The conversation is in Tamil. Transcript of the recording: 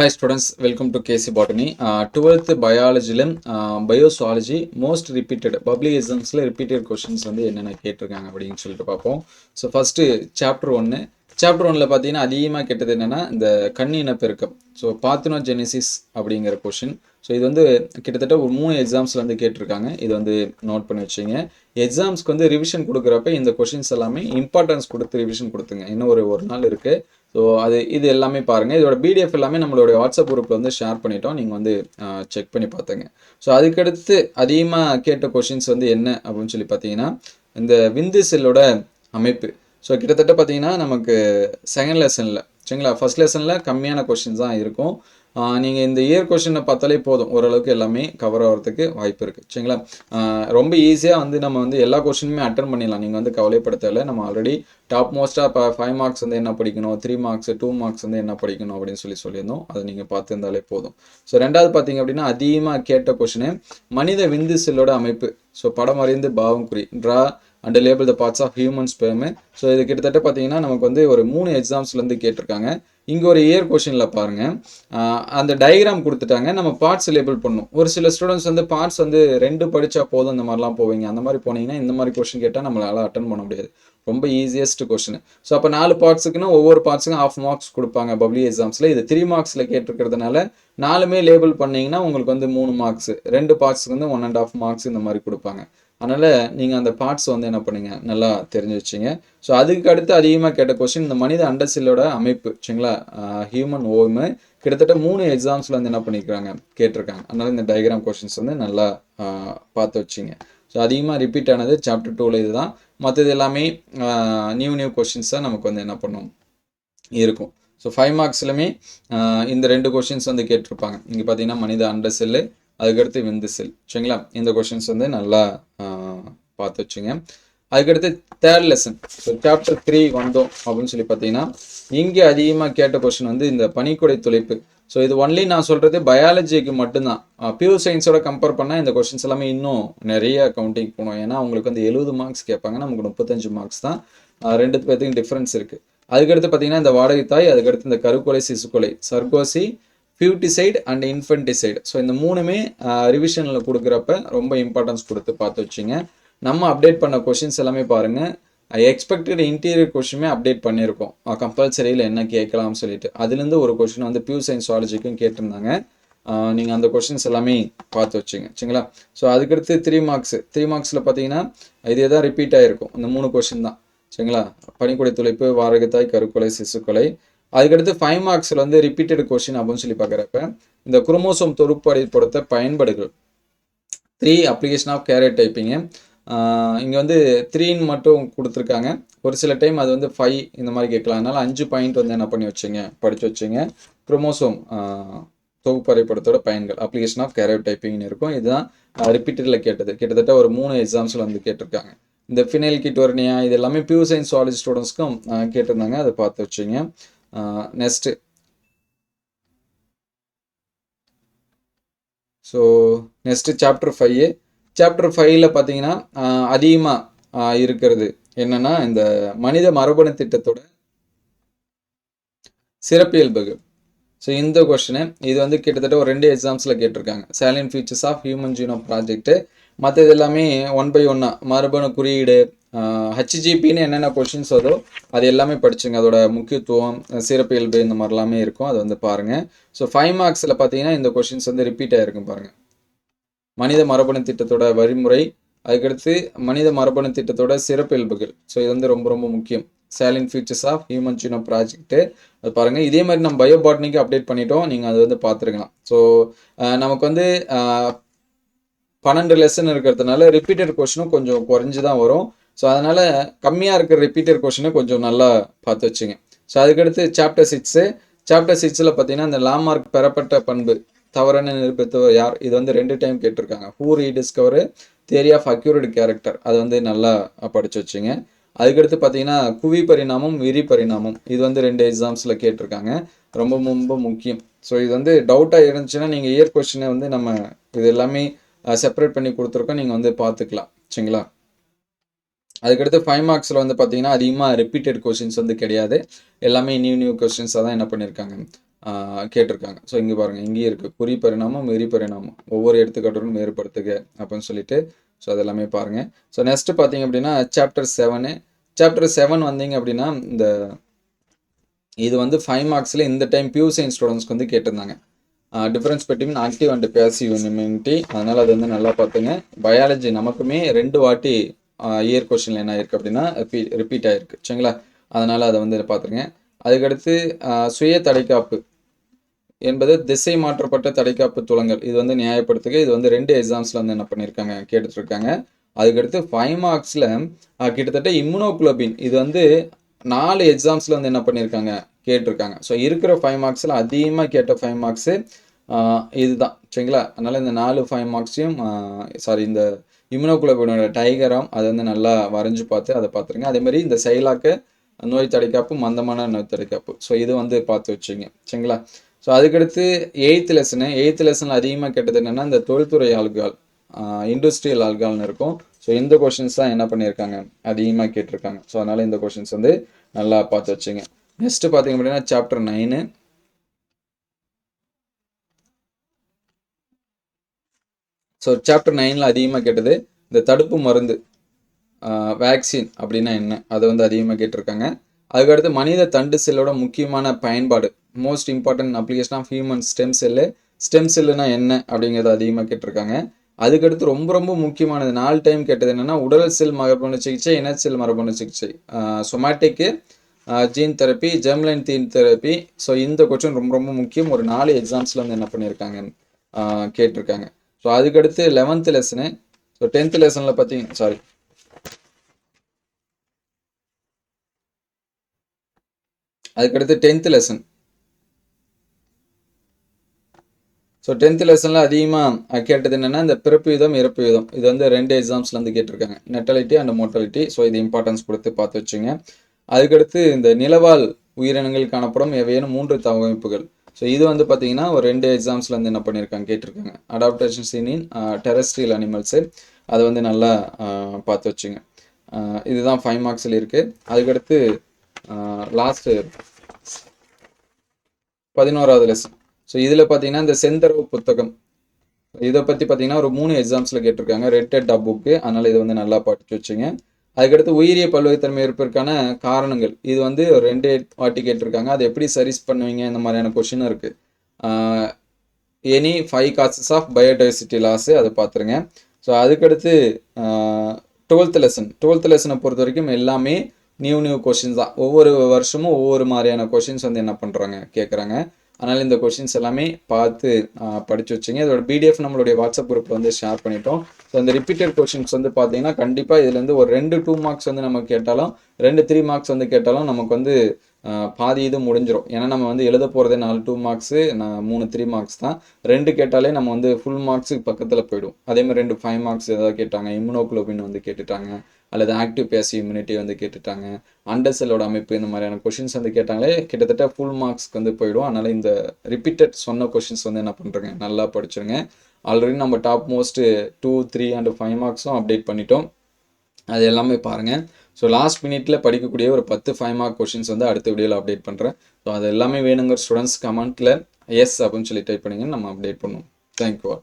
Hi students, welcome to KC Botany. 12th biologyல bioswology most repeated public examsல repeated questions வந்து என்னென்ன கேட்டிருக்காங்க அப்படின்னு சொல்லிட்டு பார்ப்போம். ஸோ ஃபர்ஸ்ட் சாப்டர் 1 சாப்டர் 1ல பார்த்தீங்கன்னா அதிகமாக கேட்டது என்னன்னா இந்த கண்ணு இனப்பெருக்கம். ஸோ பார்த்தினோஜெனிசிஸ் அப்படிங்கிற கொஷின். ஸோ இது வந்து கிட்டத்தட்ட ஒரு 3 எக்ஸாம்ஸ்ல வந்து கேட்டிருக்காங்க. இது வந்து நோட் பண்ணி வச்சுங்க. எக்ஸாம்ஸ்க்கு வந்து ரிவிஷன் கொடுக்குறப்ப இந்த கொஷின்ஸ் எல்லாமே இம்பார்ட்டன்ஸ் கொடுத்து ரிவிஷன் கொடுத்துங்க. இன்னும் ஒரு நாள் இருக்கு. ஸோ இது எல்லாமே பாருங்கள். இதோட பிடிஎஃப் எல்லாமே நம்மளுடைய வாட்ஸ்அப் குரூப்பில் வந்து ஷேர் பண்ணிட்டோம். நீங்கள் வந்து செக் பண்ணி பார்த்துங்க. ஸோ அதுக்கடுத்து அதிகமாக கேட்ட கொஷின்ஸ் வந்து என்ன அப்படின்னு சொல்லி பார்த்தீங்கன்னா இந்த விந்து செல்லோட அமைப்பு. ஸோ கிட்டத்தட்ட பார்த்தீங்கன்னா நமக்கு செகண்ட் லெசனில் சரிங்களா, ஃபர்ஸ்ட் லெசனில் கம்மியான கொஷின்ஸ் தான் இருக்கும். நீங்கள் இந்த இயர் கொஷினை பார்த்தாலே போதும், ஓரளவுக்கு எல்லாமே கவர் ஆகிறதுக்கு வாய்ப்பு இருக்குது சரிங்களா. ரொம்ப ஈஸியாக வந்து நம்ம வந்து எல்லா கொஷினுமே அட்டன் பண்ணிடலாம். நீங்கள் வந்து கவலைப்பட தேவையில்லை. நம்ம ஆல்ரெடி டாப் மோஸ்ட்டாக இப்போ 5 மார்க்ஸ் வந்து என்ன படிக்கணும், 3 மார்க்ஸ் 2 மார்க்ஸ் வந்து என்ன படிக்கணும் அப்படின்னு சொல்லியிருந்தோம். அதை நீங்கள் பார்த்துருந்தாலே போதும். ஸோ ரெண்டாவது பார்த்தீங்க அப்படின்னா அதிகமாக கேட்ட கொஷினு மனித விந்து செல்லோட அமைப்பு. ஸோ படம் அறிந்து பாவம் குறி draw and label the parts of human sperm. So இது கிட்டத்தட்ட பார்த்தீங்கன்னா நமக்கு வந்து ஒரு 3 எக்ஸாம்ஸ்லேருந்து கேட்டிருக்காங்க. இங்கே ஒரு இயர் கொஷினில் பாருங்கள், அந்த டயக்ராம் கொடுத்துட்டாங்க. நம்ம பார்ட்ஸ் லேபிள் பண்ணணும். ஒரு சில ஸ்டூடெண்ட்ஸ் வந்து பார்ட்ஸ் வந்து 2 படித்தா போதும் இந்த மாதிரிலாம் போவீங்க. அந்த மாதிரி போனீங்கன்னா இந்த மாதிரி கொஷின் கேட்டால் நம்மளால் அட்டன் பண்ண முடியாது. ரொம்ப ஈஸியஸ்ட் கொஷின். ஸோ அப்போ 4 பார்ட்ஸுக்குன்னா ஒவ்வொரு பார்ட்ஸுக்கும் 1/2 மார்க்ஸ் கொடுப்பாங்க பப்ளிக் எக்ஸாம்ஸில். இது 3 மார்க்ஸில் கேட்டிருக்கிறதுனால 4மே லேபிள் பண்ணிங்கன்னா உங்களுக்கு வந்து 3 மார்க்ஸ், 2 பார்ட்ஸுக்கு வந்து 1.5 மார்க்ஸ் இந்த மாதிரி கொடுப்பாங்க. அதனால் நீங்கள் அந்த பார்ட்ஸ் வந்து என்ன பண்ணுங்க, நல்லா தெரிஞ்சு வச்சுங்க. ஸோ அதுக்கு அடுத்து அதிகமாக கேட்ட கொஸ்டின் இந்த மனித அண்டசெல்லோட அமைப்பு சரிங்களா, ஹியூமன் ஓமு. கிட்டத்தட்ட 3 எக்ஸாம்ஸில் வந்து என்ன பண்ணியிருக்காங்க, கேட்டிருக்காங்க. அதனால் இந்த டயக்ராம் கொஸ்டின்ஸ் வந்து நல்லா பார்த்து வச்சுங்க. ஸோ அதிகமாக ரிப்பீட் ஆனது சாப்டர் 2ல் இது தான். மற்றது எல்லாமே நியூ கொஸ்டின்ஸாக நமக்கு வந்து என்ன பண்ணும் இருக்கும். ஸோ 5 மார்க்ஸ்லுமே இந்த 2 கொஸ்டின்ஸ் வந்து கேட்டிருப்பாங்க. இங்கே பார்த்தீங்கன்னா மனித அண்டசெல்லு, அதுக்கடுத்து விந்து செல் சரிங்களா. இந்த கொஷின்ஸ் வந்து நல்லா பார்த்து வச்சுங்க. அதுக்கடுத்து தேர்ட் லெசன். ஸோ சாப்டர் 3 வந்தோம் அப்படின்னு சொல்லி பார்த்தீங்கன்னா இங்கே அதிகமாக கேட்ட கொஷின் வந்து இந்த பனிக்குடை துளைப்பு. ஸோ இது ஒன்லி நான் சொல்கிறது பயாலஜிக்கு மட்டும்தான். பியூர் சயின்ஸோட கம்பேர் பண்ணால் இந்த கொஷின்ஸ் எல்லாமே இன்னும் நிறைய கவுண்டிங் போகணும். ஏன்னா உங்களுக்கு வந்து 70 மார்க்ஸ் கேட்பாங்க, நமக்கு 35 மார்க்ஸ் தான். 2 பேர்த்துக்கும் டிஃப்ரென்ஸ் இருக்குது. அதுக்கடுத்து பார்த்தீங்கன்னா இந்த வாடகை தாய், அதுக்கடுத்து இந்த கருக்கொலை சிசுக்கொலை, சர்கோசி, ஃபியூட்டிசைடு அண்ட் இன்ஃபென்டிசைடு. ஸோ இந்த 3மே ரிவிஷனில் கொடுக்குறப்ப ரொம்ப இம்பார்ட்டன்ஸ் கொடுத்து பார்த்து வச்சுங்க. நம்ம அப்டேட் பண்ண கொஷின்ஸ் எல்லாமே பாருங்கள். எக்ஸ்பெக்டட் இன்டீரியர் கொஷினுமே அப்டேட் பண்ணியிருக்கோம், கம்பல்சரியில் என்ன கேட்கலாம்னு சொல்லிட்டு. அதுலேருந்து ஒரு கொஷின் வந்து பியூர் சயின்ஸ் சுவாலஜிக்கும் கேட்டிருந்தாங்க. நீங்கள் அந்த கொஷின்ஸ் எல்லாமே பார்த்து வச்சுங்க சரிங்களா. ஸோ அதுக்கடுத்து 3 மார்க்ஸில் பார்த்தீங்கன்னா இதே தான் ரிப்பீட் ஆகிருக்கும். இந்த 3 கொஷின் தான் சரிங்களா. பனிக்குடை துளைப்பு, வாரகத்தாய், கருக்கொலை, சிசுக்கொலை. அதுக்கடுத்து 5 மார்க்ஸில் வந்து ரிப்பீட்டட் கொஷின் அப்படின்னு சொல்லி பார்க்குறப்ப இந்த குரோமோசோம் தொகுப்படை பொறுத்த பயன்பாடுகள் 3 அப்ளிகேஷன் ஆஃப் கேரியர் டைப்பிங்கு. இங்கே வந்து 3ன்னு மட்டும் கொடுத்துருக்காங்க. ஒரு சில டைம் அது வந்து 5 இந்த மாதிரி கேட்கலாம். அதனால் 5 பாயிண்ட் வந்து என்ன பண்ணி வச்சுங்க, படித்து வச்சுங்க. குரோமோசோம் தொகுப்பறைப்படத்தோட பயன்கள் அப்ளிகேஷன் ஆஃப் கேரியர் டைப்பிங்னு இருக்கும். இதுதான் ரிப்பீட்டடில் கேட்டது. கிட்டத்தட்ட ஒரு 3 எக்ஸாம்ஸில் வந்து கேட்டிருக்காங்க. இந்த ஃபினைல் கிட்டோர்னியா இது எல்லாமே பியூர் சயின்ஸ் சுவாலஜி ஸ்டூடெண்ட்ஸ்க்கும் கேட்டிருந்தாங்க. அதை பார்த்து வச்சுங்க. Next so next chapter 5. Chapter 5ல் பார்த்தீங்கன்னா அதிகமாக இருக்கிறது என்னென்னா இந்த மனித மரபணு திட்டத்தோட சிறப்பியல்புகள். ஸோ இந்த கொஸ்டினு இது வந்து கிட்டத்தட்ட ஒரு 2 எக்ஸாம்ஸில் கேட்டிருக்காங்க. Salient features of human genome project. மற்றது எல்லாமே 1 by 1 மரபணு குறியீடு, ஹெச்ஜிபின்னு என்னென்ன கொஷின்ஸ் வருதோ அது எல்லாமே படிச்சுங்க. அதோட முக்கியத்துவம், சிறப்பியல்பு இந்த மாதிரிலாமே இருக்கும். அது வந்து பாருங்கள். ஸோ 5 மார்க்ஸில் பார்த்தீங்கன்னா இந்த கொஷின்ஸ் வந்து ரிப்பீட் ஆகிருக்கும் பாருங்கள். மனித மரபணு திட்டத்தோட வழிமுறை, அதுக்கடுத்து மனித மரபணு திட்டத்தோட சிறப்பியல்புகள். ஸோ இது வந்து ரொம்ப ரொம்ப முக்கியம். Salient features of human genome project அது பாருங்கள். இதே மாதிரி நம்ம பயோபாட்னிக்கு அப்டேட் பண்ணிட்டோம், நீங்கள் அது வந்து பார்த்துருக்கலாம். ஸோ நமக்கு வந்து 12 லெசன் இருக்கிறதுனால ரிப்பீட்டட் கொஷினும் கொஞ்சம் குறைஞ்சி தான் வரும். ஸோ அதனால் கம்மியாக இருக்கிற ரிப்பீட்டட் கொஷினை கொஞ்சம் நல்லா பார்த்து வச்சுங்க. ஸோ அதுக்கடுத்து சாப்டர் 6ல் பார்த்தீங்கன்னா இந்த லாமார்க் பெறப்பட்ட பண்பு தவறான நிரூபித்தவர் யார், இது வந்து 2 டைம் கேட்டிருக்காங்க. Who rediscover theory of acquired character, அது வந்து நல்லா படித்து வச்சுங்க. அதுக்கடுத்து பார்த்தீங்கன்னா குவி பரிணாமம், விரி பரிணாமம், இது வந்து 2 எக்ஸாம்ஸில் கேட்டிருக்காங்க. ரொம்ப ரொம்ப முக்கியம். ஸோ இது வந்து டவுட்டாக இருந்துச்சுன்னா நீங்கள் இயர் கொஸ்டினை வந்து நம்ம இது எல்லாமே செப்பரேட் பண்ணி கொடுத்துருக்கோம், நீங்கள் வந்து பார்த்துக்கலாம் சரிங்களா. அதுக்கடுத்து 5 மார்க்ஸில் வந்து பார்த்தீங்கன்னா அதிகமாக ரிப்பீட்டட் கொஷின்ஸ் வந்து கிடையாது. எல்லாமே நியூ கொஷின்ஸாக தான் என்ன பண்ணியிருக்காங்க கேட்டிருக்காங்க. ஸோ இங்கே பாருங்கள், இங்கேயும் இருக்குது குறி பரிணாமம் மெரி பரிணாமம் ஒவ்வொரு எடுத்துக்காட்டுடன் வேறுபடுத்துக அப்படின்னு சொல்லிட்டு. ஸோ அதெல்லாமே பாருங்கள். ஸோ நெக்ஸ்ட்டு பார்த்தீங்க அப்படின்னா சாப்டர் 7 வந்தீங்க அப்படின்னா இந்த இது வந்து 5 மார்க்ஸில் இந்த டைம் பியூ சயின்ஸ் ஸ்டூடெண்ட்ஸ்க்கு வந்து கேட்டிருந்தாங்க. Difference between active and passive immunity. அதனால் அது வந்து நல்லா பார்த்துங்க. பயாலஜி நமக்குமே 2 வாட்டி இயர் கொஸ்டினில் என்ன ஆயிருக்கு அப்படின்னா ரிப்பீட் ஆகிருக்கு சரிங்களா. அதனால் அதை வந்து பார்த்துருங்க. அதுக்கடுத்து சுய தடைக்காப்பு என்பது திசை மாற்றப்பட்ட தடைக்காப்பு துலங்கள். இது வந்து நியாயப்படுத்துக. இது வந்து 2 எக்ஸாம்ஸில் வந்து என்ன பண்ணியிருக்காங்க கேட்டுட்ருக்காங்க. அதுக்கடுத்து 5 மார்க்ஸில் கிட்டத்தட்ட இம்யூனோகுளோபின் இது வந்து 4 எக்ஸாம்ஸில் வந்து என்ன பண்ணியிருக்காங்க கேட்டிருக்காங்க. ஸோ இருக்கிற 5 மார்க்ஸில் அதிகமாக கேட்ட 5 மார்க்ஸு இதுதான் சரிங்களா. அதனால் இந்த 5 மார்க்ஸையும் இந்த இம்யூனோகுளோபினோட டைகராம் அதை வந்து நல்லா வரைஞ்சி பார்த்து அதை பார்த்துருங்க. அதேமாதிரி இந்த செயலாக்க நோய் தடைக்காப்பு மந்தமான நோய் தடைக்காப்பு. ஸோ இது வந்து பார்த்து வச்சுங்க சரிங்களா. ஸோ அதுக்கடுத்து 8th லெசனில் அதிகமாக கேட்டது என்னென்னா இந்த தொழில்துறை ஆல்கால் இண்டஸ்ட்ரியல் ஆல்கால்னு இருக்கும். ஸோ இந்த கொஷின்ஸ் தான் என்ன பண்ணியிருக்காங்க அதிகமாக கேட்டிருக்காங்க. ஸோ அதனால் இந்த கொஷின்ஸ் வந்து நல்லா பார்த்து வச்சுங்க. நெக்ஸ்ட்டு பார்த்தீங்க அப்படின்னா சாப்டர் 9. ஸோ சாப்டர் 9ல் அதிகமாக கேட்டது இந்த தடுப்பு மருந்து வேக்சின் அப்படின்னா என்ன அதை வந்து அதிகமாக கேட்டிருக்காங்க. அதுக்கடுத்து மனித தண்டு செல்லோட முக்கியமான பயன்பாடு most important application of human stem செல்லுனா என்ன அப்படிங்கிறத அதிகமாக கேட்டிருக்காங்க. அதுக்கடுத்து ரொம்ப ரொம்ப முக்கியமானது 4 டைம் கேட்டது என்னென்னா உடல் செல் மரபணு சிகிச்சை இனச்செல் மரபணு சிகிச்சை சொமேட்டிக்கு ஜீன் தெரப்பி ஜெர்ம்லைன் தீன் தெரப்பி. ஸோ இந்த கொஸ்டின் ரொம்ப ரொம்ப முக்கியம். ஒரு 4 எக்ஸாம்ஸில் வந்து என்ன பண்ணியிருக்காங்க கேட்டிருக்காங்க. ஸோ அதுக்கடுத்து 11th லெசனு. ஸோ 10th லெசனில் பார்த்தீங்கன்னா அதுக்கடுத்து 10th லெசன். ஸோ 10th லெசனில் அதிகமாக கேட்டது என்னென்னா இந்த பிறப்பு வீதம் இறப்பு வீதம். இது வந்து 2 எக்ஸாம்ஸில் வந்து கேட்டிருக்காங்க நெட்டாலிட்டி அண்ட் மோட்டாலிட்டி. ஸோ இது இம்பார்ட்டன்ஸ் கொடுத்து பார்த்து வச்சுங்க. அதுக்கடுத்து இந்த நிலவாழ் உயிரினங்கள் காணப்படும் எவையேனும் 3 தகவமைப்புகள். ஸோ இது வந்து பார்த்தீங்கன்னா ஒரு 2 எக்ஸாம்ஸில் வந்து என்ன பண்ணியிருக்காங்க கேட்டிருக்காங்க அடாப்டேஷன் சீன் இன் டெரஸ்ட்ரியல் அனிமல்ஸு. அதை வந்து நல்லா பார்த்து வச்சுங்க. இதுதான் 5 மார்க்ஸில் இருக்குது. அதுக்கடுத்து லாஸ்ட்டு 11வது லெசன். ஸோ இதில் பார்த்தீங்கன்னா இந்த செந்தரவு புத்தகம் இதை பற்றி பார்த்தீங்கன்னா ஒரு 3 எக்ஸாம்ஸில் கேட்டிருக்காங்க ரெட் டெட் புக்கு. அதனால் இதை வந்து நல்லா படித்து வச்சுங்க. அதுக்கடுத்து உயிரிய பல்வகைத்தன்மை இருப்பதற்கான காரணங்கள் இது வந்து 2 வாட்டி கேட்டிருக்காங்க. அதை எப்படி சரிஸ் பண்ணுவீங்க இந்த மாதிரியான கொஷினும் இருக்குது. Any 5 causes of biodiversity loss அதை பார்த்துருங்க. ஸோ அதுக்கடுத்து 12th லெசனை பொறுத்த வரைக்கும் எல்லாமே நியூ கொஷின்ஸ் தான். ஒவ்வொரு வருஷமும் ஒவ்வொரு மாதிரியான கொஷின்ஸ் வந்து என்ன பண்ணுறாங்க கேட்குறாங்க. அதனால் இந்த கொஷின்ஸ் எல்லாமே பார்த்து படித்து வச்சுங்க. இதோட பிடிஎஃப் நம்மளுடைய வாட்ஸ்அப் குரூப்பில் வந்து ஷேர் பண்ணிட்டோம். ஸோ இந்த ரிப்பீட்டட் கொஷின்ஸ் வந்து பார்த்தீங்கன்னா கண்டிப்பாக இதுலேருந்து ஒரு 2 மார்க்ஸ் வந்து நம்ம கேட்டாலும் 3 மார்க்ஸ் வந்து கேட்டாலும் நமக்கு வந்து பாதி இது முடிஞ்சிடும். ஏன்னா நம்ம வந்து எழுத போகிறதே 4 மார்க்ஸு 3 மார்க்ஸ் தான். 2 கேட்டாலே நம்ம வந்து ஃபுல் மார்க்ஸுக்கு பக்கத்தில் போயிடும். அதேமாதிரி 2 5 மார்க்ஸ் ஏதாவது கேட்டாங்க இம்யூனோகுளோபின் வந்து கேட்டுட்டாங்க அல்லது ஆக்டிவ் பேசிவ் இம்யூனிட்டி வந்து கேட்டுட்டாங்க அண்டர் செல்லோட அமைப்பு இந்த மாதிரியான கொஷின்ஸ் வந்து கேட்டாங்களே கிட்டத்தட்ட ஃபுல் மார்க்ஸ்க்கு வந்து போயிடும். அதனால் இந்த ரிப்பீட்டட் சொன்ன கொஷின்ஸ் வந்து என்ன பண்ணுறேங்க நல்லா படிச்சுருங்க. ஆல்ரெடி நம்ம டாப் மோஸ்ட் 2, 3 அண்ட் 5 மார்க்ஸும் அப்டேட் பண்ணிட்டோம். அது எல்லாமே பாருங்கள். ஸோ லாஸ்ட் மினிட்டில் படிக்கக்கூடிய ஒரு 10 5 மார்க் கொஷின்ஸ் வந்து அடுத்த வீடியோவில் அப்டேட் பண்ணுறேன். ஸோ அது எல்லாமே வேணுங்கிற ஸ்டூடெண்ட்ஸ் கமெண்ட்டில் எஸ் அப்படின்னு சொல்லி டைப் பண்ணிங்கன்னு நம்ம அப்டேட் பண்ணுவோம். தேங்க்யூ.